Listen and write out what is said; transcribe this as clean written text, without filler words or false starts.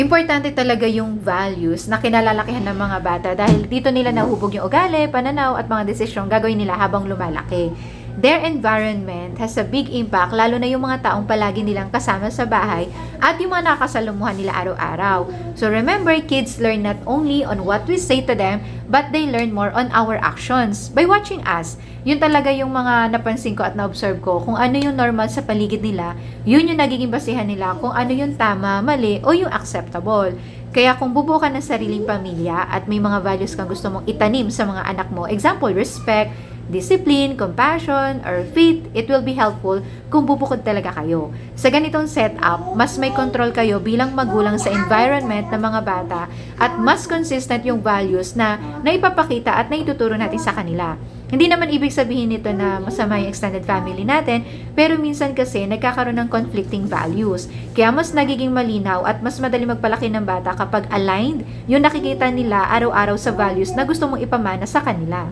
Importante talaga yung values na kinalalakihan ng mga bata dahil dito nila nahuhubog yung ugali, pananaw at mga desisyong gagawin nila habang lumalaki. Their environment has a big impact lalo na yung mga taong palagi nilang kasama sa bahay at yung mga nakakasalumuhan nila araw-araw. So remember, kids learn not only on what we say to them, but they learn more on our actions. By watching us, yun talaga yung mga napansin ko at na-observe ko kung ano yung normal sa paligid nila, yun yung nagiging basihan nila kung ano yung tama, mali o yung acceptable. Kaya kung bubuo ka ng sariling pamilya at may mga values kang gusto mong itanim sa mga anak mo, example, respect, discipline, compassion, or faith, it will be helpful kung bubukod talaga kayo. Sa ganitong setup, mas may control kayo bilang magulang sa environment ng mga bata at mas consistent yung values na naipapakita at naituturo natin sa kanila. Hindi naman ibig sabihin nito na masama yung extended family natin, pero minsan kasi nagkakaroon ng conflicting values. Kaya mas nagiging malinaw at mas madali magpalaki ng bata kapag aligned yung nakikita nila araw-araw sa values na gusto mong ipamana sa kanila.